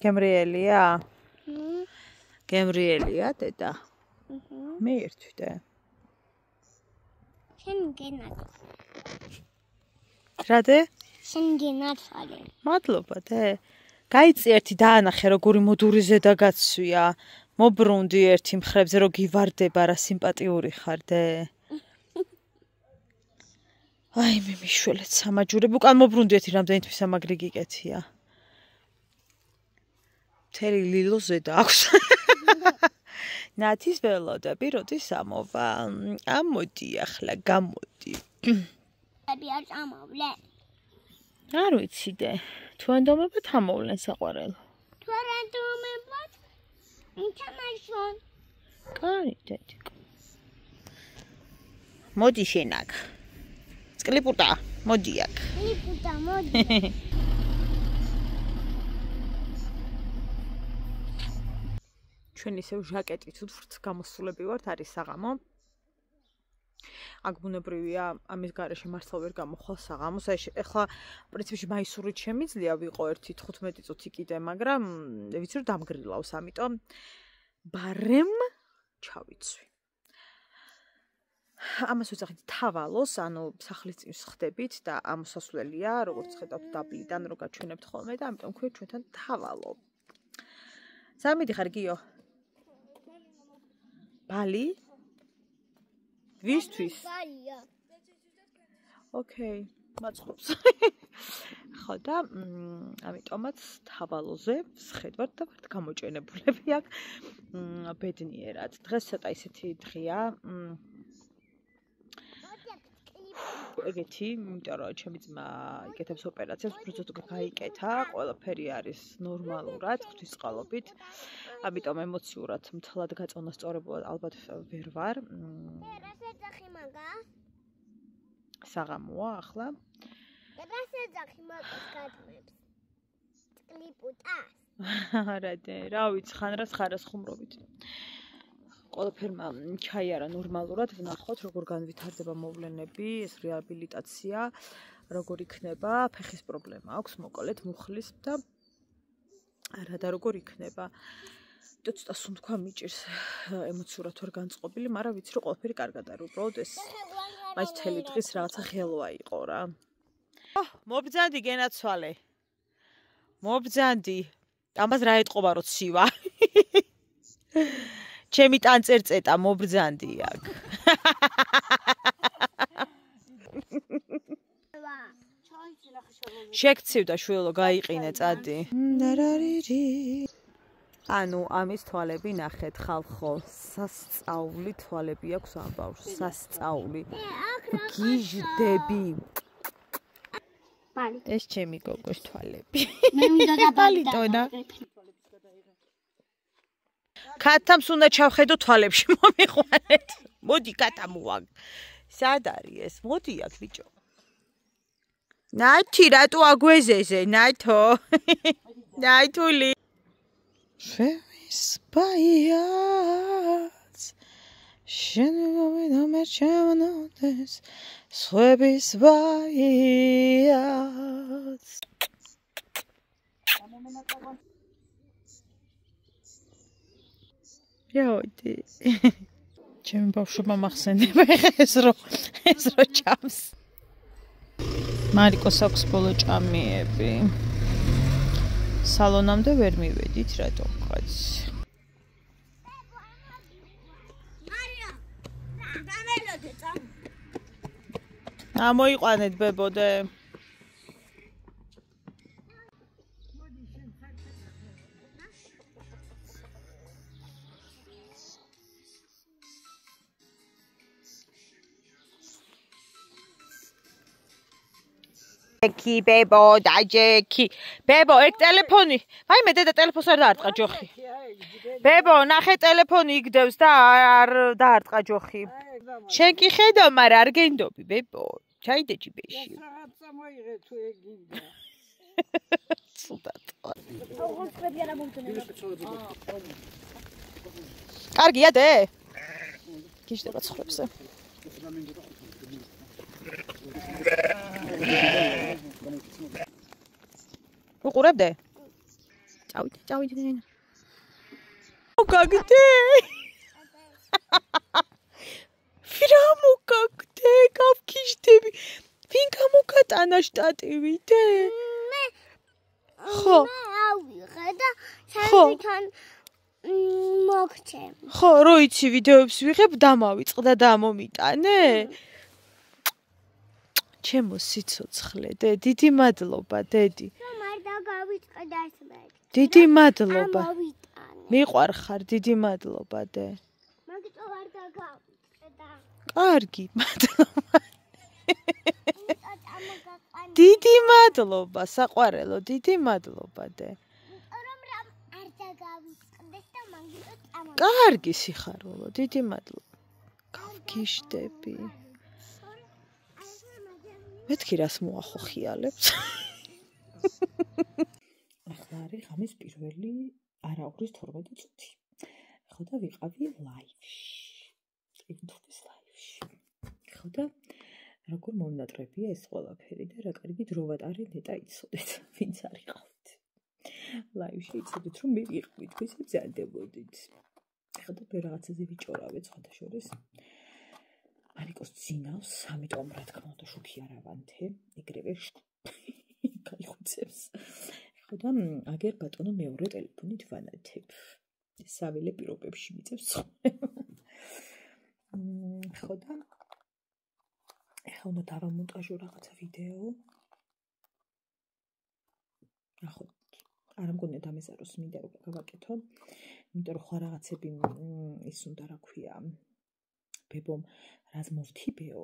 გემრიელია? გემრიელია დედა? მე ერთვიდე. შენ გენათ. რადე? შენ გენათვალე. მადლობა დე. გაიწი ერთი დაანახე როგორი მოდური ზედა გაცვია. მობრუნდი ერთი მხრებზე რო გივარდება რა სიმპათიური ხარ დე. აი მე მიშველეთ სამაჯურები უკან მობრუნდი ერთი რამდენი თვის ამაგრი გიკეთია. მთელი ლილო ზედა აქვს. ნათის ველოდები როდის ამოვა? ამოდი ახლა გამოდი. არ წამოვლე. არ ვიცი დე. თუ ანდომებად ამოვლენ საყვარელ. თუ არ ანდომებად? ინჩამაშონ. კარი დედიკო. მოდი შენ აქ. წყლიპუტა, მოდი აქ. წყლიპუტა, მოდი. ჩვენ ისევ ჟაკეტით ვთვრთ გამოსულები ვართ, არის საღამო. აქ ბუნებრივია, ამის გარეშე მართლა ვერ გამოხვალ საღამოს. აი ეხლა პრინციპში მაისურით შემიძლია ვიყო ერთი 15 წუთი კიდე, მაგრამ ვიცი რომ დამგრილავს, ამიტომ ბარემ ჩავიცვი. ამას ვეძახით თავალოს, ანუ სახლის წინ ხდებით და ამოსასვლელია, როგორც ხედავთ დაბლიდან რო გაჩვენებთ ხოლმე და ამიტომ ქვია ჩვენთან თავალო. სამიდი ხარ გიო? ბალი? ვისთვის? ბალია. ოკეი, მაწყობს. ხო და ამიტომაც თავალოზე ვსხედავთ და ვართ გამოჭენებულები აქ ბედნიერად. დღეს ცოტა ისეთი დღეა. ეგეთი, იმიტომ რომ ჩემი ძმა იკეთებს ოპერაციას, უბრალოდ გაიკეთა, ყველაფერი არის ნორმალურად, ღვთისმწყალობით. ამიტომ ემოციურად მთლად გაწონასწორებულად ალბათ ვერ ვარ. რას ეძახი მაგა? საღამოა ახლა. რას ეძახი მაგას გადმებს? წყლიპუტას? არა დე, რა ვიცი, ხან რას ხარას ხუმრობით. ყველაფერმა ჩაიარა ნორმალურად, ვნახოთ როგორ განვითარდება მოვლენები, ეს რეაბილიტაცია, როგორ იქნება, ფეხის პრობლემა აქვს, მოკლედ მუხლის და არა და როგორ იქნება. ცოტა სუნთქვა მიჭირს, ემოციურად ვარ განწყობილი, მაგრამ ვიცი რომ ყველაფერი კარგად არის, უბრალოდ ეს მაინც მთელი დღის რაღაცა ხელვა იყო რა. მობძანდი გენაცვალე. მობძანდი. ამას რა ეთყობა რომ ცივა? ჩემი ტანწერწეტა მობრძანდი აქ. შეგცივდა შვილო, გაიყინე წადი. ანუ ამის თვალები ნახეთ ხალხო, სასწაული თვალები აქვს ამ ბავშვს, სასწაული. გიჟდები. ბალი. ეს ჩემი გოგოს თვალები. მე უნდა ბალიტონა. კათამს უნდა ჩავხედო თვალებში მომიყვანეთ. მოდი კათამოა. სად არის ეს? მოდი აქ ბიჭო. ნათი რატო აგვეზეზე? ნათო. ნათული. შევის ბაიაც. შენ მომერჩევანოდეს. შევის ბაიაც. Jodi. ჩემი ბავშვობა მახსენდება ეს რო ჩამს. მარიკოს აქვს ბოლო ჭამიები. სალონამდე ვერ მივედით, რატომღაც. მარია, დამელოდე წამ. ამოიყვანეთ ბებოდე. Jeki, bebo, Jeki. Bebo, ek telefoni. Vaime deda telefonს არ დაარტყა ჯოხი. Bebo, ნახე ტელეფონი იგდევს და არ დაარტყა ჯოხი. შენ კი ხედავ, მაგრამ არ გენდობი, bebo. ჩაიდე ჯიბეში. რაღაცა მოიღე თუ ეგინდა. ცუდად. ოღონდ არა მომწონება. კარგია დე? გიჟდება ცხვრებზე. უყურებდე? წავიდე. მოგაგდე. ვირა მოგაგდე, გავქიშდები. ვინ გამოგატანა შტატივით? ხო. ავიღე და სანდვიჩთან მოგჩე. ხო, რო იცი ვიდეოებს ვიღებ, დამავიწყდა და მომიტანე? ჩემო სიცოცხლე, დიდი მადლობა, დედი. რომ არ დაგავიწყე და ისმე. დიდი მადლობა. ამოვიტანე. მიყვარხარ, დიდი მადლობა, დე. მაგიტო არ დაგავიწყე და. კარგი, მადლობა. დიდი მადლობა, საყვარელო, დიდი მადლობა, დე. რომ არ დაგავიწყდეს და მაგიტო წამო. კარგი სიხარულო, დიდი მადლობა. გავგიშდები. მეთქი რას მოახოხიალებს. ახლა არის ღამის პირველი არაუგრის 12 წუთი. ხო და ვიყავი ლაივში. YouTube-ის ლაივში. ხო და როგორ მომნატრებია ეს ყველაფერი და რა კარგი დრო ვატარი ნეტა იცოდეთ, ვინც არ იყავით. ლაივში იცოდეთ რომ მე ვიყავით, ისე ბრძანდებოდით. ხო და მე რაღაცაზე ვიჭორავე სხვათა შორის. არიკოს ძინავს, ამიტომ რა თქმა უნდა შუქი არ ავანთე, ეგრევე გაიხუცებს. ხო და აგერ ბატონო მეორე ტელეფონით ვანათებ. საველე პირობებში მიწევს ცხოვრება. ხო და ეხლა უნდა დავამონტაჟო რაღაცა ვიდეო. ნახოთ. არ მგონია დამეზაროს, მინდა რომ გავაკეთო. იმიტომ რომ ხარ რაღაცები ის უნდა რა ქვია. ბებომ რაც მოვთიბეო.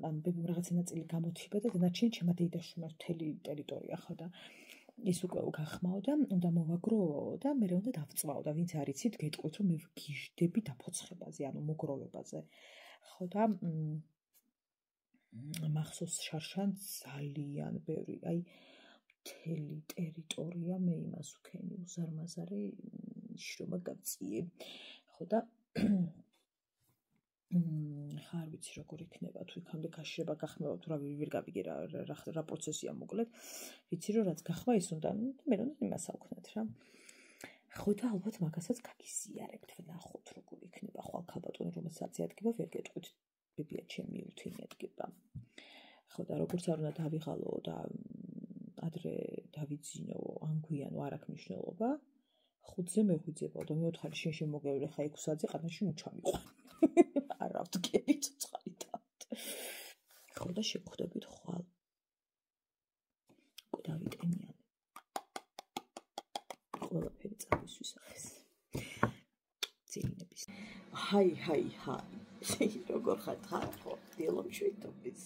ან ბებომ რაღაცა ნაწილი გამოთიბა და დანარჩენი ჩემმა დეიდაშვილმა მთელი ტერიტორია ხო და ის უკვე გახმაო და უნდა მოვაგროვო და მე უნდა დავწვაო და ვინც არ იცით გეტყვით რომ მე გიჟდები დაფოცხებაზე, ანუ მოგროვებაზე. ხო და მახსოვს შარშან ძალიან ბევრი, აი მთელი ტერიტორია მე იმას ვქენი უზარმაზარი შრომა გავწიე. ხო და ხარ ვიცი როგორ იქნება თუ იქამდე გაშრება გახმება თუ რა ვერ გავიგე რა პროცესია მოკლედ. ვიცი რომ რაც გახმა ის უნდა მე უნდა იმას ავქნათ რა. ხო და ალბათ მაგასაც გაგიზიარებთ ვნახოთ როგორ იქნება ხვალ ქალბატონი რომელსაც იადგება ვერ გეტყვით ბებია ჩემი უთინი ადგება. ხო და როგორც არ უნდა დავიღალო და ადრე დავიძინო ან გვიანო არ აქვს მნიშვნელობა. 5-ზე მეღვიძებო და მე-4 შენ შემოგევლე ხა 6-ზე ყანაში უჩამიყვან. არა ვდგები ცოცხალი დავთ. ხო და შეგხვდებით ხვალ. დავიტენიან. ყველაფერი წავის ვისახეს. ძილინების. ჰაი. როგორ ხარ ხო? დილობ შვიდობის.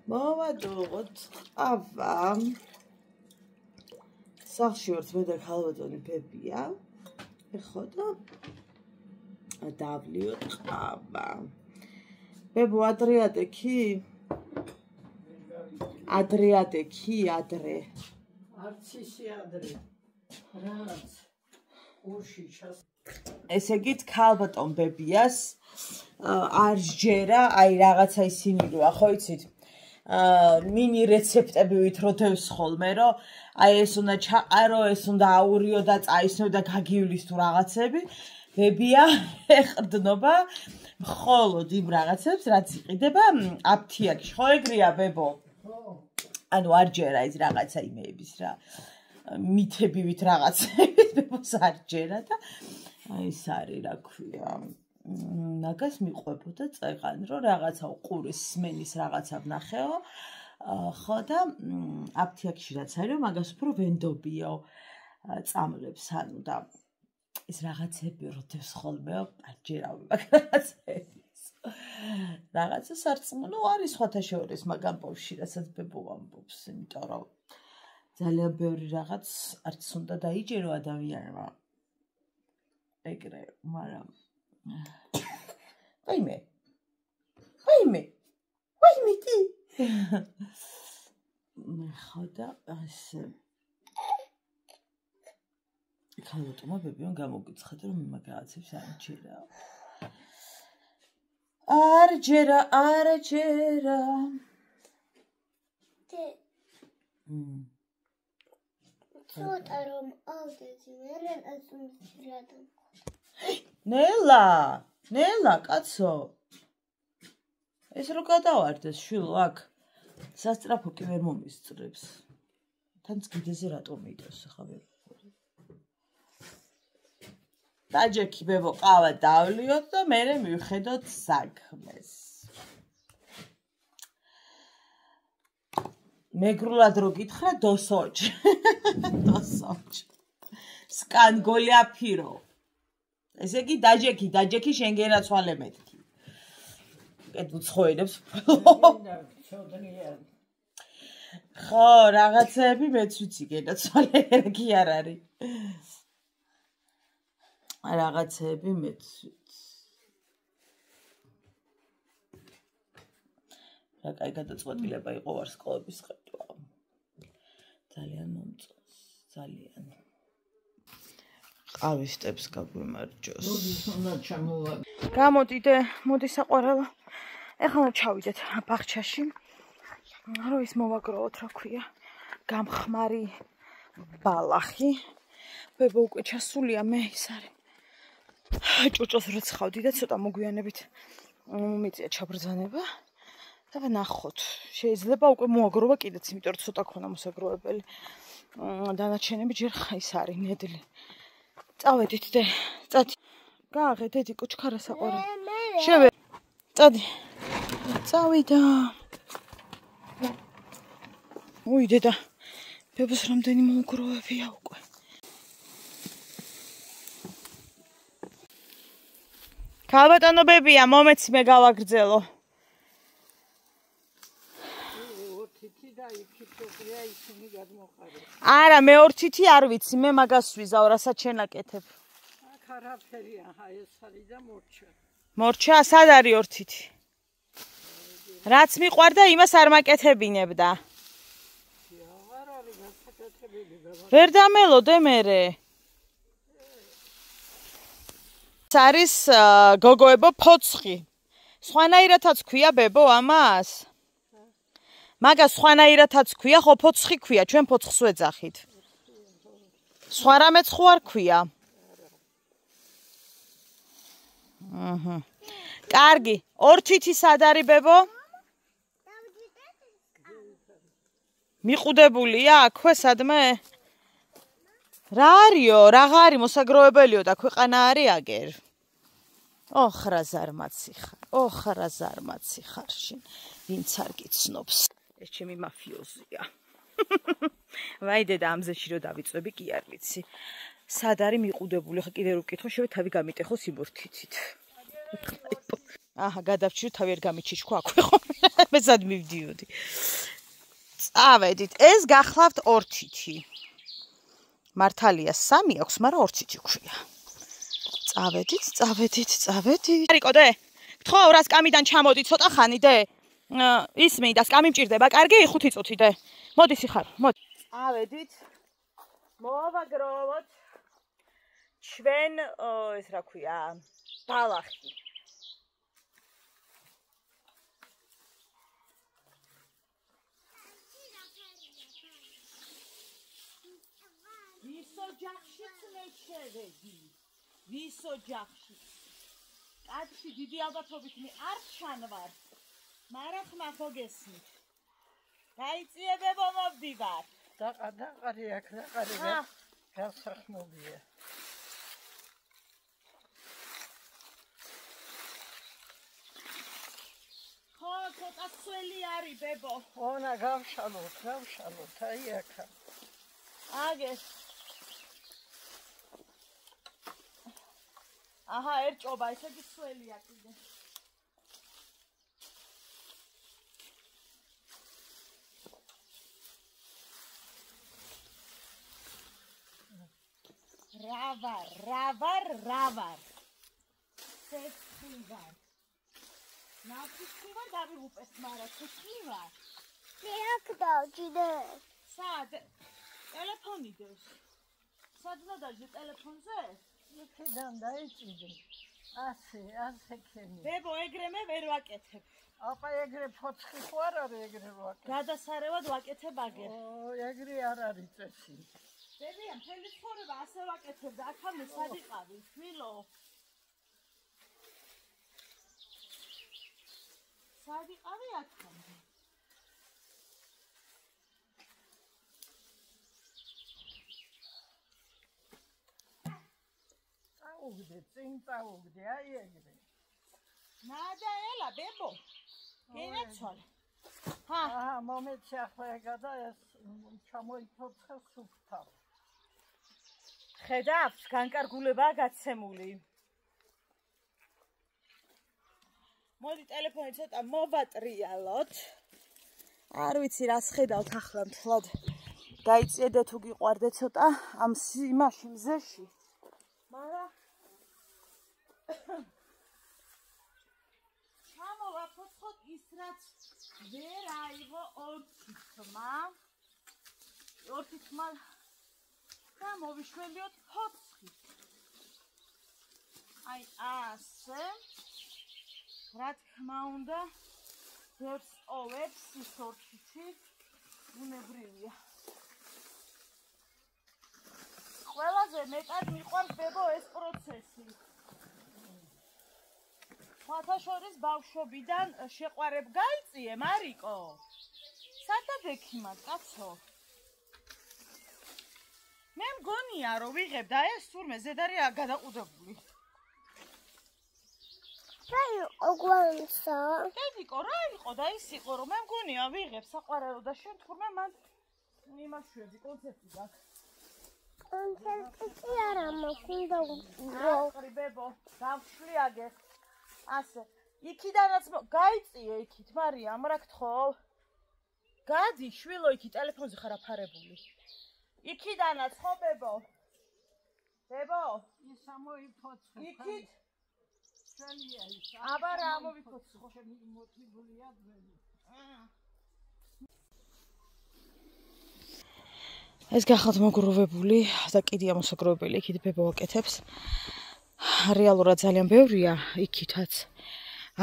მოვადოთ ყავა. სახლში ვართ მე და ქალბატონი ბებია. ხო და დავლიოთ ყავა. ბებო ადრეადექი? ადრეადექი? ადრე. არც ისე ადრე. რაც ყურში ჩას. ესე იგი ქალბატონ ბებიას არ სჯერა, აი რაღაცა ისინი როა, ხო იცით? მინი რეცეპტებით როდევს ხოლმე, რომ აი ეს უნდა ჩაყარო, ეს უნდა აურიო და წაისნო და გაგივლის თუ რაღაცები. ბებია ეყრდნობა მხოლოდ იმ რაღაცებს, რაც იყიდება აფთიაქში. ხო ეგრეა ბებო? ანუ არ ჯერა ის რაღაცა იმეების რა. მითებივით რაღაცები ბებოს არ ჯერა და აი ეს არის რა ქვია. მაგას მიყვებოდა წეღან რომ რაღაცა უყურის სმენის რაღაცა ვნახეო. ხო და აფთიაქში რაც არის რომ მაგას უფრო ვენდობიო წამლებს ანუ და ეს რაღაცები როდევს ხოლმე არ ჯერავი მაგას. რაღაცა სარწმუნო არის სხვათა შორის მაგამ პოვში რასაც ბებო ამბობს, იმიტომ რომ ძალიან ბევრი რაღაც არც უნდა დაიჯერო ადამიანმა. ეგრე, მაგრამ ვაიმე კი ხო და ასე ქალბატონმა ბებიამ გამოგიცხადა რომ მაგ რაღაცებს არ ჯერა. არ ჯერა. ცოტა რომ ავდეცი მე რატაც მისრადო. ნელა, კაცო. ეს რო გადავარდეს შვილო აქ. სასწრაფო კი ვერ მომისწრებს. თან წგიდეზე რატომ მიდოს ახლა ვერ ვქორე. დაჯექი ბებო ყავა დავლიოთ და მერე მივხედოთ საქმეს. მეგრულად რო გითხრა დოსოჯ. სკანგოლია ფირო. ესე იგი დაჯექი შენ გენაცვალე მეთქი. კეთ უცხოენებს. ხო, რაღაცები მეც ვიცი გენაცვალე კი არ არის. რაღაცები მეც ვიცი. რა კაი გადაწყვეტილება იყო ვარსკვლავების ხედვა. ძალიან მომწონს, ძალიან. ყავის სტეპს გაგვიმარჯოს. გამოდიდე, მოდი საყვარელო. ეხლა ჩავიდეთ ბაღჩაში. რო ის მოვაგროვოთ, რა ქვია, გამხმარი ბალახი. ბებო უკვე ჩასულია, მე ის არის. ჭურჭელს როცხავდი და ცოტა მოგვიანებით მომიწია ჩაბრძანება. და ვნახოთ. შეიძლება უკვე მოაგროვა კიდეც, იმიტომ რომ ცოტა ქონა მოსაგროვებელი. დანარჩენები ჯერ ის არის ნედლი. წავედით დე, წადი. გააღე დედი კუჩქარა საყვარელი. შევე. წადი. წავიდა. უი დედა. ბებოს რამდენი მოუგროვებია უკვე. ქალბატონობებია, მომეცი მე გავაგრძელო. არა, მე ორ თითი არ ვიცი, მე მაგას ვიზავ, რასაც შენ აკეთებ. აქ არაფერია, ეს არის და მორჩა. მორჩა, სად არის ორ თითი? რაც მიყვარდა, იმას არ მაკეთებინებდა. აღარ არის გასაკეთებელი. ვერ დამელოდე მერე. ეს არის გოგოებო ფოცხი. სხვანაირადაც ქვია ბებო ამას? მაგას სხვანაირადაც ქვია, ხო ფოცხი ქვია, ჩვენ ფოცხს ვეძახით. სხვა რამეც ხო არ ქვია? კარგი, ორ თითი სად არის ბებო? მიყუდებულია აქვე სადმე? რა არისო, რაღა არის მოსაგროვებელიო და ქვეყანა არის აგერ. ოხ რა ზარმაცი ხარ შენ, ვინც არ გიცნობს. ეს ჩემი მაფიოზია. ვაი დედა ამზეში რო დავიწვევი კი არ ვიცი. სად არის მიყუდებული, ხა კიდე რო ვკითხო, შევე თავი გამიტეხო სიბორთიცით. აჰა, გადავჭირო თავი არ გამიჩიჩქო აქვე ხო. მე სად მივდიოდი. წავედით, ეს გახლავთ ორ თითი. მართალია 3 აქვს, მაგრამ ორ თითი ქვია. წავედით. არიკო დე. გთხოვ რა სკამიდან ჩამოდი ცოტა ხანი დე. ისმი და სკამი მჭირდება, კარგი 5 წუთი დე. მოდი სიხარ, მოდი. წავედით. მოვაგროვოთ ჩვენ ეს რა ქვია, ბალახი. ვისო ჯახშიც მეჩერედი. ვისო ჯახშიც. კაცი დიდი ალბათობით მე არ ჩანვარ. მაგრამ ხმა ხო გესმით. გაიწიებებო მოვდივარ. დაყარი აქ გასახმობია. ხო, ცოტა სველი არის ბებო. ონა გავშალოთ, აი აქა. აგეს. აჰა, ერჭობა, ესე იგი სველია კიდე. რავარ. სეცხივარ. ნაფიქრა დავიღუპეს, მაგრამ სეცხივარ. მე აქ დავჭიდე. სად? ტელეფონი დევს. სად გადაჭიდე ტელეფონზე? იქიდან დაიწიდე. ასე ქენი. ბებო, ეგრე მე ვერ ვაკეთებ. აპა ეგრე ფოცხი ხო არ არის ეგრე ვაკეთებ. გადასარევად ვაკეთებ აგერ. ეგრე არ არის წესი. ბებია, მთელი ცხოვრება ასე ვაკეთებდა, აქამდე სად იყავი, შვილო? სად იყავი აქამდე? წინ წავუგდე, აი ეგრე. ნადა ელა, ბებო. გინაცვალე. მომეცი ახლა ეგა და ეს ჩამოიფოცხე სუფთა. ხედავს, განკარგულებაა გაცემული. მოდი ტელეფონი ცოტა მოვატრიალოთ. არ ვიცი რას ხედავთ ახლა მთლად. გაიწიედე თუ გიყვარდე ცოტა ამ იმაში მზეში. მაგრამ ჩამოვაფოცხოთ ის რაც ვერ აიღო ორთი თმა და მოვიშველიოთ ფოცხი. აი ასე. რა თქმა უნდა, ბევრს ოვებს ის ორთი უნებრივია. ყველაზე მეტად მიყვარს ბებო ეს პროცესი. ხათაშორის ბავშვობიდან შეყვარებ გაიწიე, მარიკო. სადაც ექიმად, კაცო. მე მგონია, რომ ვიღებ და ეს თურმე ზედარია გადაყუდებული. რა იყო გვანსა? დედიკო, რა იყო და ის იყო, რომ მე მგონია ვიღებ საყვარელო და შენ თურმე მან იმაშვები კონცერტი გაქვს. კონცერტი არა მოკინდა აყრი ბებო, გავშლი აგერ. ასე, იქიდანაც გაიწიე იქით, მარიამ, რა გთხოვ? გადი, შვილო, იქი ტელეფონზე ხარ აფარებული. იქიდანაც ხო ბებო? ბებო, ის ამოიფოცხე. იქით? შენია ის. აბა რა ამოვიფოცხო? მოტივულია ძველი. ეს გახავთ მოგროვებული და კიდე ამოსაგროვებელი, იქით ბებო აკეთებს. რეალურად ძალიან ბევრია იქითაც,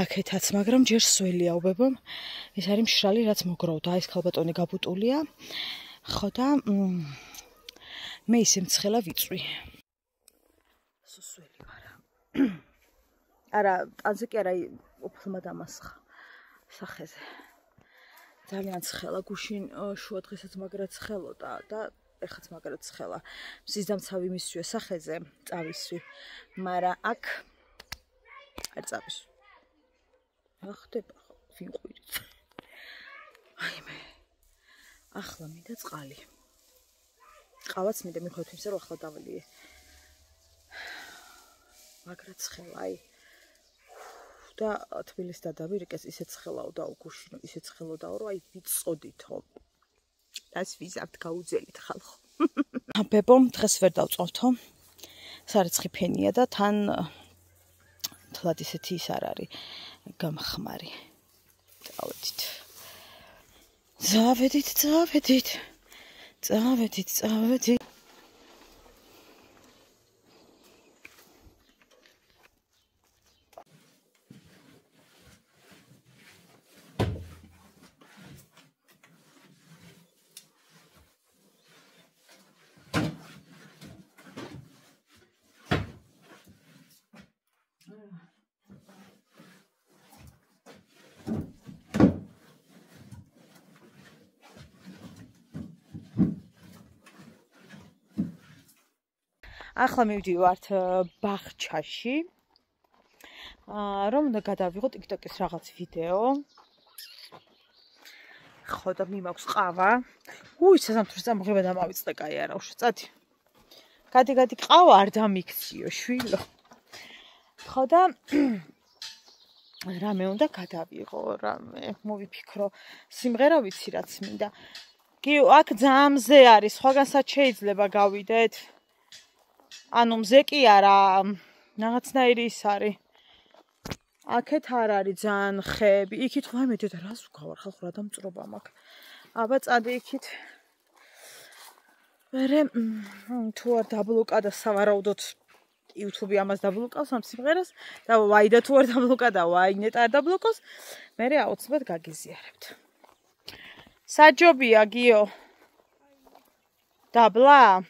აქეთაც, მაგრამ ჯერ სველია უბებომ. ეს არის მშრალი, რაც მოგროვდა. ეს ქალბატონი გაბუტულია. ხო და მე ისე მცხელა ვიწვი. სუსველი ვარ. არა, ტანზე კი არა, უფლმა დამასხა სახეზე. ძალიან ცხელა, გუშინ შუა დღესაც მაგრა ცხელოდა და ეხაც მაგრა ცხელა. მზისდამცავი მისვია სახეზე, წავისვი. მაგრამ აქ არ წავისვი. ახდება ვინყვირით. აი მე. ახლა მინდა წყალი. ყავაც მინდა მიხვდეთ იმისა, რომ ახლა დავალიე. მაგრა ცხელა, აი. და თბილისს დადავირეკეს, ისე ცხელაო და გუშინ ისე ცხელოდაო, რომ აი ვიცოდითო. დას ვიზავთ გაუძელით ხალხო. ბებომ დღეს ვერ დავწოვთო. სარეცხი ფენია და თან თლად ისეთი ის არ არის გამხმარი. წავედით. წავედით. ახლა მივდივართ ბაღჩაში. რომ უნდა გადავიღო TikTok-ის რაღაც ვიდეო. ხო და მიმაქვს ყავა. საზამთროს წამოღება დამავიწყე, კაი არა, უშწადი. გადი ყავა არ დამიქციო, შვილო. ხო და რამე უნდა გადავიღო, რამე მოვიფიქრო. სიმღერა ვიცი რაც მინდა. აქ ძალიან მზე არის, სხვაგანსაც შეიძლება გავიდეთ. ანუ მზე კი არა, რაღაცნაირი ის არის. აქეთ არ არის ძალიან ხეები. იქით ხო ამეთე და რას ვგავარ ხალხო რა დამწრობა მაქვს. აბა წადი იქით. მერე თუ არ დაბლოკა და სავარაუდოდ YouTube ამას დაბლოკავს ამ სიმღერას და ვაიდა თუ არ დაბლოკა და ვაინეტა არ დაბლოკოს, მერე აუცილებლად გაგიზიარებთ. საჯობია გიო. დაბლა?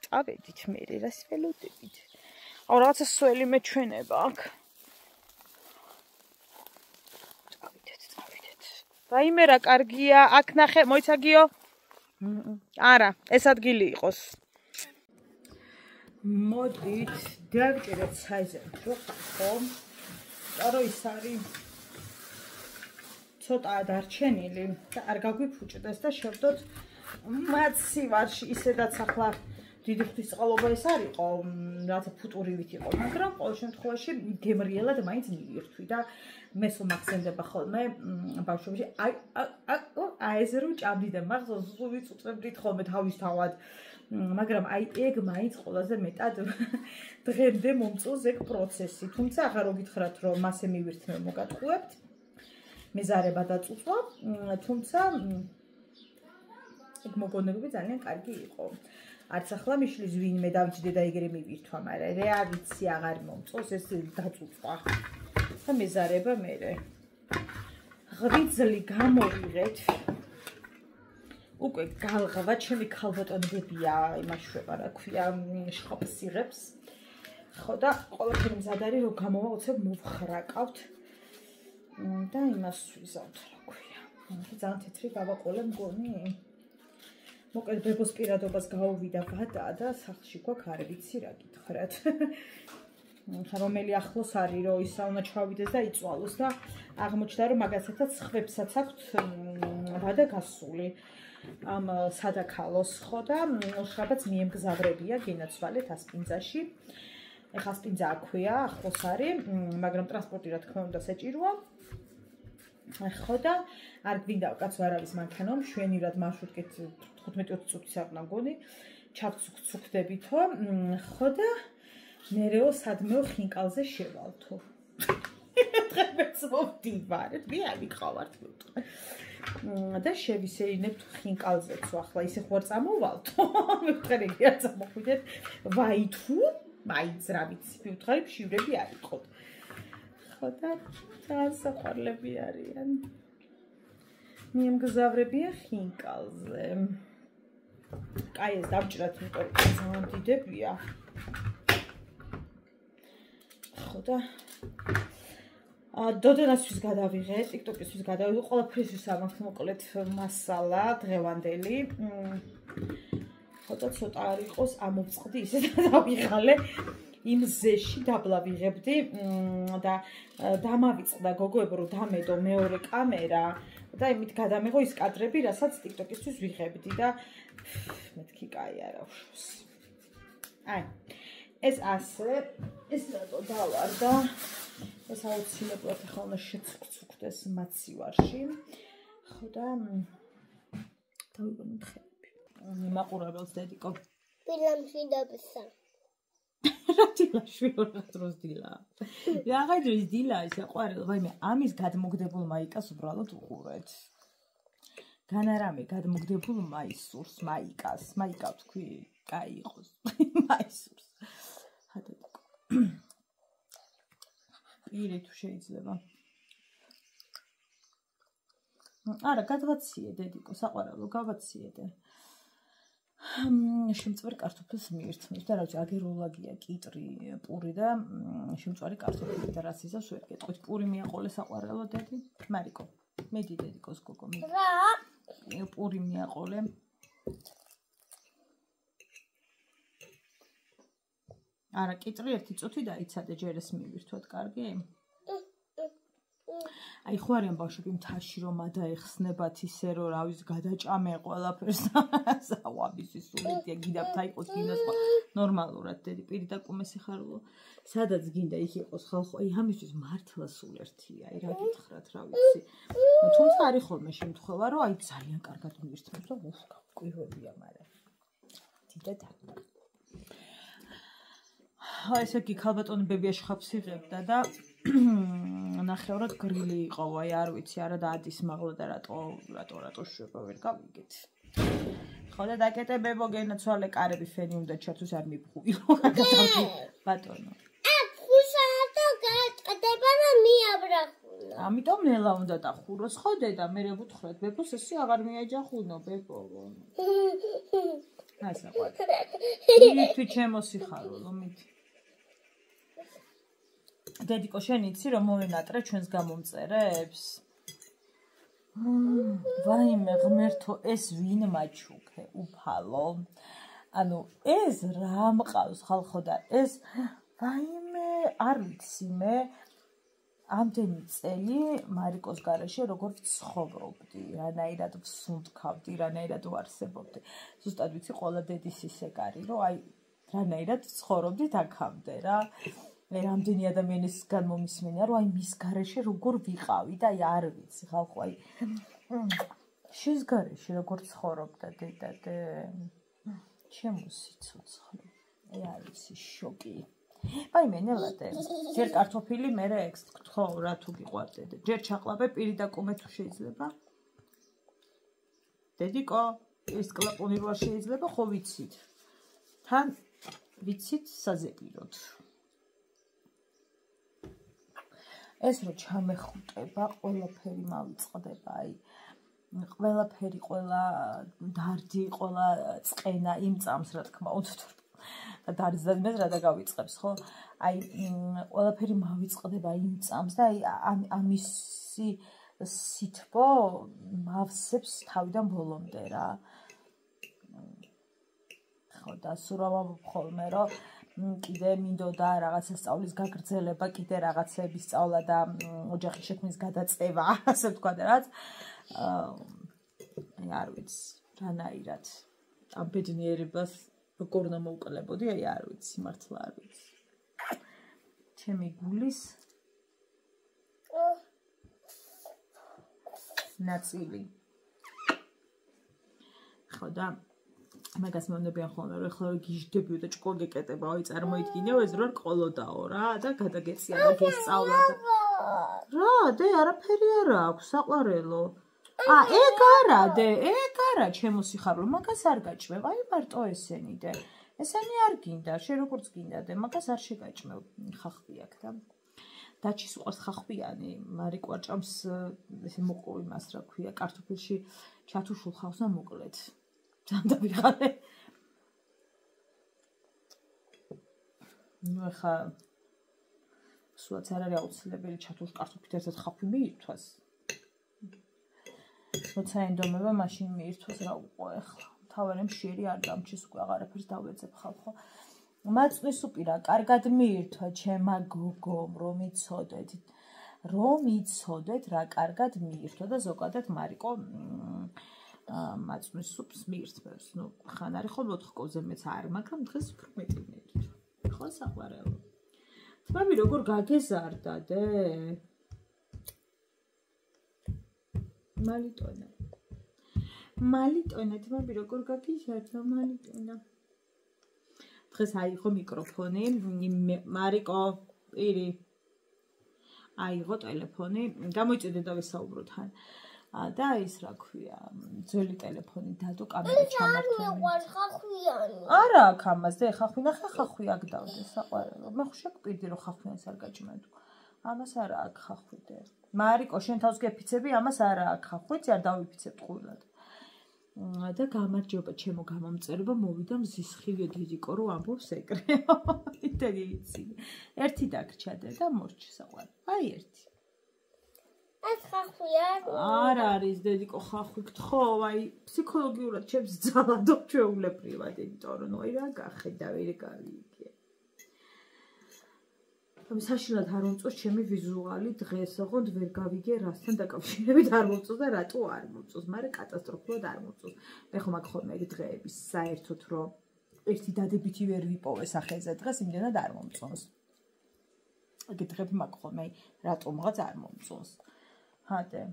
წავედით მე რას ველოდებით. აუ რაღაცა სველი მეჩვენება აქ. წავიდეთ. რაიმე რა კარგია, აქ ნახე, მოიცაგიო? არა, ეს ადგილი იყოს. მოდით, დავჭერეთ საიზმრო ხო? არო ის არის ცოტაა დარჩენილი და არ გაგვიფუჭდეს და შევდოთ მაცივარში, ისედაც ახლა დიდი ღვთისწყალობა ეს არ იყო, რათა ფუტურივით იყო, მაგრამ ყოველ შემთხვევაში გემრიელად მაინც მივირთვი და მე სულ მახსენდება ხოლმე ბავშვობაში, აი ეს რო ჭამდი და მახსოვს სულ ვიწუწებდით ხოლმე თავისთავად, მაგრამ აი ეგ მაინც ყველაზე მეტად დღემდე მომწონს ეგ პროცესი, თუმცა აღარ გითხრათ რომ მასე მივირთმევ მოგატყუებთ. მეზარება დაწუწვა, თუმცა ეგ მოგონებები ძალიან კარგი იყო. არც ახლა მიშლის ვინმე დავჭიდე და ეგრე მივირთვა, მაგრამ რა ვიცი აღარ მომწონს ეს დაწუწვა. და მეზარება მერე. ღვიძლი გამოვიღეთ. უკვე გალღვა, ჩემი ქალბატონებია იმაშვება, რა ქვია, შხაპს იღებს. ხო და ყველაფერი მზად არის, რომ გამოვაოცებ მოვხრაკავთ. და იმას ვიზავთ, რა ქვია. ძალიან თეთრი გავაყოლე მგონი. მოკლედ ბებოს პირადობას გაუვიდა ვადა და სახლში გვაქვს არ ვიცი რა გითხრათ. რომელი ახლოს არის რომ ისა უნდა ჩავიდეს და იწვალოს და აღმოჩნდა რომ მაგასაც ხვებსაც აქვთ ვადა გასული. ამ სადაქალოს ხო და უშრაბაც მიემგზავრებია გენაცვალეთ ასპინძაში. ეხლა ასპინძა აქვეა, ახლოს არის, მაგრამ ტრანსპორტი რა თქმა უნდა საჭიროა. ხო და არ გვინდა კაც ვარავის მანქანა, მშვენივრად მარშრუტკით 15-20 წუთის არ მგონი, ჩავცუქდებითო, ხო და მერეო სადმეო ხინკალზე შევალთო. დღეს მოვდივარეთ, მე არ ვიყავართ ვიტყვი. და შევისეირნებთ ხინკალზეც, ახლა ისე ხوار წამოვალთო. მივთხარი რა წამოხვიდეთ. ვაი თუ, მაინც რა ვიცი, მივთხარი ფშივრები არ იყოთ. ხო და საყვარლები არიან. მიემგზავრებია ხინკალზე. კაი ეს დავჭრათ, იმიტომ რომ ძალიან დიდებია. ხო და დოდანასთვის გადავიღე, TikTok-ისთვის გადავიღე, ყველაფრისთვის ამაქვს მოკლედ მასალა დღევანდელი. ხო და ცოტა არ იყოს ამოვწყდი, ისე დავიღალე. იმ ზეში დაბლა ვიღებდი და დამავიწყდა გოგოებო რომ დამედო მეორე კამერა და იმით გადამეღო ის კადრები, რასაც TikTok-ისთვის ვიღებდი და მეთქი კაი არა უშავს. აი, ეს ასე, ეს რატო დავარდა? ეს აუცილებლად ახლა უნდა შეცუქცუქდეს მაცივარში. ხო და დავიგონოთ ხეები. მაყურებელს დედიკო. ფილმში დაბსა. რა შვილო რა დროს დილა. რა დროს დილა ის აყვარელ, ვაიმე, ამის გადმოგდებულ მაიკას უბრალოდ უყურეთ. განარამე გადმოგდებულ მაისურს, მაიკას, მაიკა თქვი, კაი იყოს. მაისურს. ხადადიკო. პირი თუ შეიძლება. არა, გადვაციე დედიკო, საყვარელო, გავაციედე. შემწვარი კარტოფილს მივირთმევს და რა ვიცი, აგეროლაგია, კიტრი, პური და შემწვარი კარტოფილი და რაც ისევ ვერ გეტყვით, პური მიაყოლე საყვარელო დედი. მარიკო, მედი დედიკოს გოგო, მედი. რა? პური მიაყოლე. არა, კიტრი ერთი წუთი დაიცადე, ჯერ ეს მივირთვათ, კარგი? აი ხო არიან ბავშვები მთაში რომ ადაეხსნებათ ისე რომ რა ვიცი გადაჭამე ყველაფერს სავაბისი სულეთია გიდაფთ აიყოს გინდა სხვა ნორმალურად დედი პირი და კუმესი ხარულო სადაც გინდა იქ იყოს ხალხო აი ამისთვის მართლა სულ ერთია აი რა გითხრათ რა ვიცი თუმცა არის ხოლმე შემთხვევა რომ აი ძალიან კარგად მივირთმევს და ყვირვებია მაგრამ დიდად ესე იგი ქალბატონებია შხაპს იღებდა და ნახევრად გრილი იყო, აი არ ვიცი, არა დაადის მაღლა და რატო შვება ვერ გავიგეთ. ხო და დაკეტებებო გენაცვალე კარები ფენი უნდა ჩათოს არ მიფხუიო. ბატონო. ხუშაატო გაწყდება და მიაბრახულო. ამიტომ ნელა უნდა დახუროს, ხო დედა, მე ვუთხრათ, ბებოს ესე აღარ მიაჯახუნო, ბებო. აი საყვარელი. თუ ჩემო სიხარო, ლომით. დედიკო, შენ იცი რომ მოვენატრე ჩვენს გამომწერებს? ვაიმე ღმერთო, ეს ვინ მაჩუქე, უფალო. ანუ ეს რა მყავს ხალხო და ეს ვაიმე არ ვიცი მე ამდენი წელი მარიკოს გარეშე როგორ ვცხოვრობდი, რანაირად ვსუნთქავდი, რანაირად ვარსებობდი. ზუსტად ვიცი ყველა დედის ისე კარი, რომ აი რანაირად ცხოვრობდით აქამდე რა. მე რამდენი ადამიანისგან მომისმენია, რომ აი მის გარეშე როგორ ვიყავი და აი არ ვიცი ხალხო, აი შენს გარეშე როგორ ცხოვრობდა დედადე. ჩემო სიცოცხლე. აი არ ვიცი შოკი. ვაიმე ნელადე, ჯერ კარტოფილი, მერე ეგს ხო რა თუ გიყვარდე. ჯერ ჩაყლაპე პირი და კუმე თუ შეიძლება. დედიკო, ეს კლაპონი რა შეიძლება ხო ვიცით. თან ვიცით საზეპიროთ. ეს რო ჩამეხუტება, ყველაფერი მავიწყდება, აი ყველაფერი, ყველა დარდი, ყველა წყენა იმ წამს რა თქმა უნდა. და დარდიდან მე რა დაგავიწყებს, ხო? აი ყველაფერი მავიწყდება იმ წამს და აი ამისი სითბო მავსებს თავიდან ბოლომდე რა. ხო და სურავავ ხოლმე რომ კიდე მინდოდა რაღაცა სწავლის გაგრძელება, კიდე რაღაცების სწავლა და ოჯახის შექმნის გადაწევა, ასე ვთქვა და რაც აი არ ვიცი, რანაირად ამ ბედნიერებას როგორ უნდა მოუკლებოდი, აი არ ვიცი, მართლა არ ვიცი. ჩემი გულის ნაწილი. ხო და მაგას მომნებიან ხოლმე, რომ ეხლა გიჟდებიო და ჭკუა გეკეტება, აი წარმოიდგინეო ეს რო რკოლოდაო რა და გადაგეცია და გესწავლა და რა, დე არაფერი არ აქვს, საყვარელო. ეგ არა დე, ეგ არა ჩემო სიხარულო, მაგას არ გაჭმევ, აი მარტო ესენი დე. ესენი არ გინდა, შენ როგორც გინდა დე, მაგას არ შეგაჭმევ, ხახვი აქ და დაჩის უყურს ხახვიანი, მარიკო არ ჭამს ესე მოყო იმას რა ქვია, კარტოფილში ჩათუშულ ხავს და მოკლედ. და ვიღალე. ნუ ხა სულაც არ არის აუცილებელი ჩათუშ კარტოფილით ერთად ხახვი მიირთვას. როცა ენდომება მაშინ მიირთვას რა უყო ახლა. თავარი მშიერი არ დამჩის უკვე აღარაფერს დავეძებ ხალხო. მაწვნის უპირა კარგად მიირთვა ჩემა გოგომ რომ იცოდეთ რა კარგად მიირთვა და ზოგადად მარიკო მაწვნის სუპს მიირთმევს. ნუ ხან არის ხოლმე 4 კოზე მეც არ, მაგრამ დღეს უფრო მეტი მიირთვა. ხო საყვარელო. თმები როგორ გაგეზარდა დე? მალიტონა თმები როგორ გაგიზარდა მალიტონა. დღეს აიღო მიკროფონი, მარიკო პირი. აიღო ტელეფონი, გამოიწვია და ვესაუბრო თან. და ის რა ქვია, ძველი ტელეფონი დადო კამერა ჩამართვა. მე ვარ ხახვიანი. არა აქ ამას და ხახვი ნახე ხახვი აქ დავდე საყვარელო. მე ხო შეგპირდი რომ ხახვიანს არ გაჭმევ. ამას არა აქ ხახვი და. მარიკო შენ თავს გეფიცები, ამას არა აქ ხახვიც არ დავიფიცებ ყურად. და გამარჯობა ჩემო გამომწერება მოვიდა მზისხილიო დედიკო რომ ამბობს ეკრეო. იტენი იცი. ერთი დაგრჩა და მორჩი საყვარელო. აი ერთი. ეს ხახვია? არ არის დედიკო ხახვი გთხოვ, აი ფსიქოლოგიურად ჩემს ძალადობ ჩვეულებრივად, იმიტომ რომ ნუ აი რა გახედა ვერ გავიგე. ამ საშინლად არ მომწონს ჩემი ვიზუალი დღეს, ოღონდ ვერ გავიგე რასთან დაკავშირებით არ მომწონს და რატო არ მომწონს, მაგრამ კატასტროფულად არ მომწონს. მე ხომ აქ ხოლმე დღეების საერთოდ რომ ერთი დადებითი ვერ ვიპოვე სახეზე დღეს, იმდენად არ მომწონს. აგი დღეები მაგ ხოლმე რატომღაც არ მომწონს. ჰადე.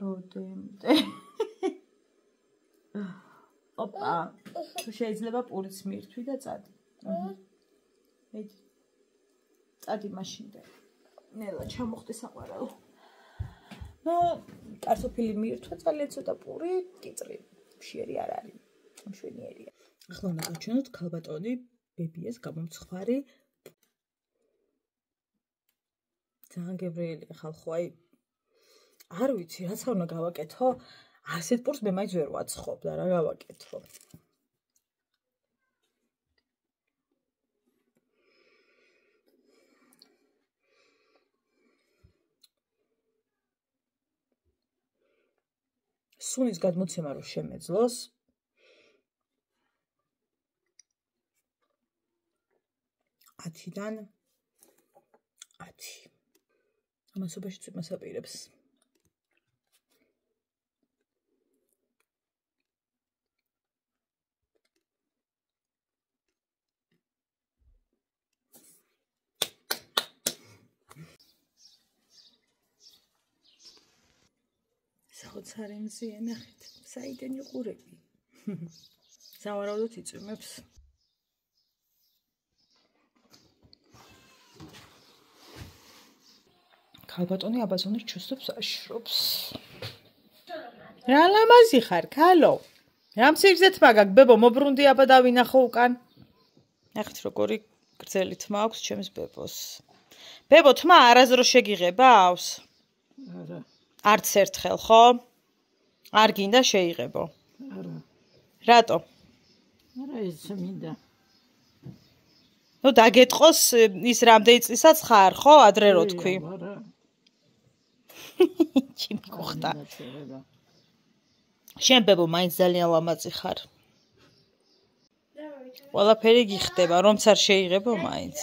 როდემდე. ოპა, თუ შეიძლება პურიც მიირთვი და წადი. ედი. წადი მაშინდე. ნელა ჩამოხდი საყვარელო. ნუ კარტოფილი მიირთვა ძალიან ცოტა პური, კიწრი. მშიერი არ არის. მშვენიერია. ახლა უნდა გავჩვენოთ ქალბატონი ბებიას გამომცხვარი. ძალიან გებრიელია ხალხო, აი არ ვიცი, რაც არ უნდა გავაკეთო, ასეთ პურს მე მაინც ვერ ვაცხობ და რა გავაკეთო. სუნის გადმოცემა რომ შემეძლოს. Ათიდან 10. ამასობაში წვიმას აპირებს. საოცარი მზია ნახეთ, საიდან იყურები. სავარაუდოდ იწვიმებს. ქალბატონი აბაზონის ჩოსტებს აშრობს. რა ლამაზი ხარ, ქალო? რამ სიგრძეთ მაგაკ, ბებო, მობრუნდი აბა დავინახო უკან. ნახეთ როგორი გრძელი თმა აქვს ჩემს ბებოს. ბებო, თმა არასდროს შეგიღებავს? არა. არც ერთხელ, ხო? არ გინდა შეიღებო? არა. რატო? არა, ეს მინდა. ნუ დაგეტყოს ის რამდენი წლისაც ხარ, ხო? ადრე რო თქვი. არა. ჩემი გოხდა. შენ ბებო მაინც ძალიან ლამაზი ხარ. ყველაფერი გიხდება, რომც არ შეიღებო მაინც.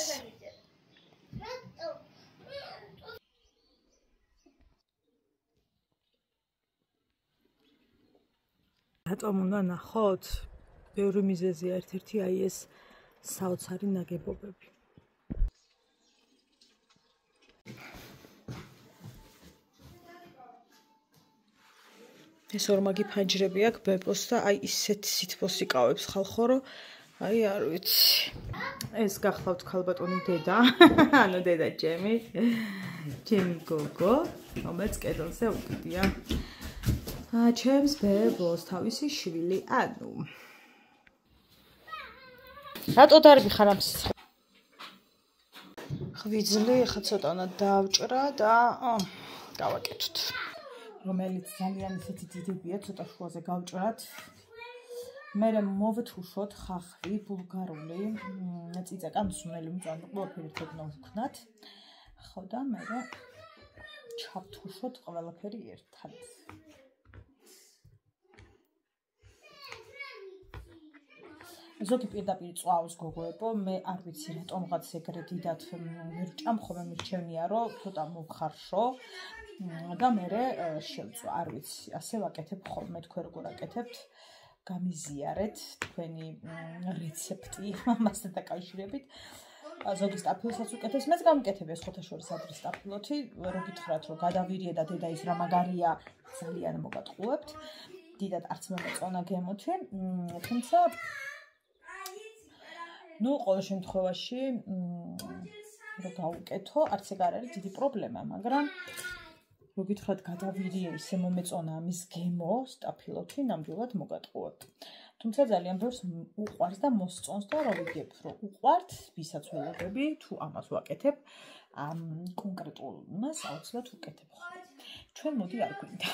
რატომ უნდა ნახოთ? ბევრი მიზეზია, ერთ-ერთი აი ეს საოცარი ნაგებობები. ეს ორმაგი ფანჯრები აქვს ბებოს და აი ისეთი სითბოს იკავებს ხალხო, რომ აი არ ვიცი. ეს გახლავთ ქალბატონი დედა, ანუ დედა ჩემი გოგო, რომელიც კედელზე უკიდია. ჩემს ბებოს თავისი შვილი, ანუ. რატო დარბი ხარ ამ სიცხეს? ხვიძლი, ხა ცოტანა დავჭრა და გავაკეთოთ. რომელიც ძალიან ისეთი დიდებია, ცოტა შუაზე გავჭრათ. მე მოვთუშოთ ხახვი, ბულგარული, წიწა კანსუნელი მწვანე, ყველაფერი თქმა ვქნათ. ხო და მე ჩავთუშოთ ყველაფერი ერთად. ზოგი პირდაპირ წვავს გოგოებო, მე არ ვიცი რატომღაც ეგრე დიდად ვერ ჭამ, ხოლმე მირჩევნია, რომ ცოტა მოვხარშო. და მე შევწვა, არ ვიცი, ასე ვაკეთებ ხოლმე, თქვენ როგორ აკეთებთ, გამიზიარეთ თქვენი რეცეპტი ამასთან დაკავშირებით. ზოგი სტაფილოსაც უკეთებს, მეც გამკეთებ ეს ხოთაშორის ადრის სტაფილოთი, რო გითხრათ, რომ გადავირიე და დედა ის რა მაგარია, ძალიან მოგატყუებთ. დიდად არც მომეწონა გემოთი, თუმცა ნუ ყოველ შემთხვევაში რო გავუკეთო, არც ეგ არ არის დიდი პრობლემა, მაგრამ რო გითხრათ გადავირიე ისე მომეწონა ამის გემო, სტაფილოთი ნამდვილად მოგატყუებთ. თუმცა ძალიან ბევრს უყვარს და მოსწონს და რა ვიგებ, რომ უყვართ, ვისაც ველოდები, თუ ამას ვაკეთებ, ამ კონკრეტულ მას აუცილებლად ვუკეთებ ხოლმე. ჩვენ მოდი არ გვინდა.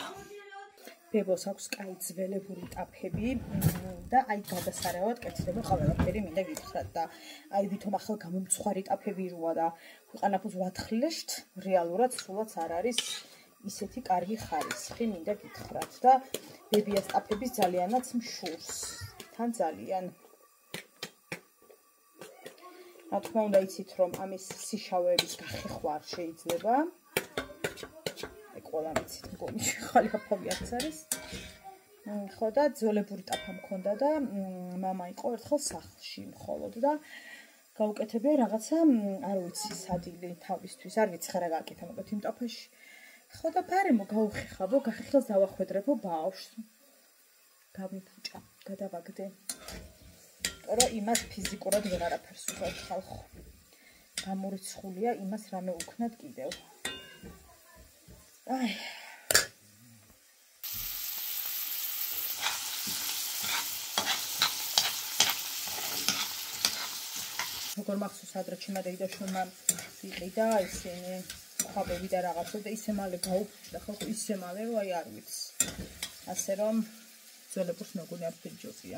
ბებოს აქვს კაი ძველებური ტაფები და აი გადასარევად კეთდება ყველაფერი, მინდა გითხრათ და აი ვითომ ახალ გამომცხვარი ტაფები როა და ქვეყანაფუს ვათხრილეშთ, რეალურად სულაც არ არის ისეთი კარგი ხარისხი, მინდა გითხრათ და ბებიას ტაფების ძალიანაც მშურს, თან ძალიან. რა თქმა უნდა იცით, რომ ამის სიშავეების გახეხვარ შეიძლება. ყველა მიცით მგონი ხალი აფავი არც არის. ხო და ძველებური ტაფა მქონდა და მამა იყო ერთხელ სახლში მხოლოდ და გავუკეთებია რაღაცა, არ ვიცი, სადილე თავისთვის, არ ვიცი ხარა გააკეთა მოგეთ იმ ტაფაში. ხო და ბარემო გავუხეხავო, გახეხილს დავახვედრებო ბავშვს. გავიფუჭა, გადავაგდე. რომ იმას ფიზიკურად ვერ არაფერს უყევთ ხალხო. გამორიცხულია იმას რამე უქნათ კიდევ. აი როგორ მახსოვს ადრე ჩემმა დეიდაშვილმა იყიდა ისინი ხაბები და რაღაცა და ისე მალე გაუფუჭდა ხო ისე მალე რომ აი არ ვიცი ასე რომ ძველებურს მეგონი არ ფიჯობია.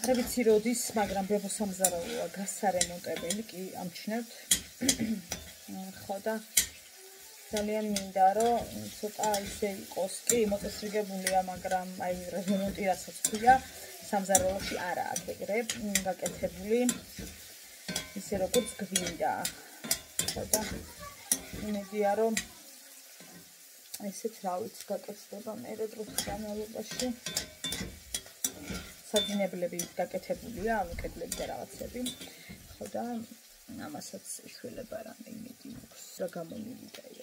არ ვიცი როდის, მაგრამ ბებოსამზარეულოა გასარემონტებელი კი ამჩნევთ. ხო და ძალიან მინდა რომ ცოტა ისე იყოს კი მოწესრიგებულია, მაგრამ აი რემონტი რასაც ქვია, სამზარეულოში არა აქვს ეგრე გაკეთებული. ისე როგორც გვინდა. ხო და იმედია რომ ესეც რა ვიცი გაკეთდება მერე დროს განმავლობაში. საძინებლები გაკეთებულია, ანუ კედლები და რაღაცები. ხო და ამასაც შველება რამე იმედი მაქვს რა გამომივიდა.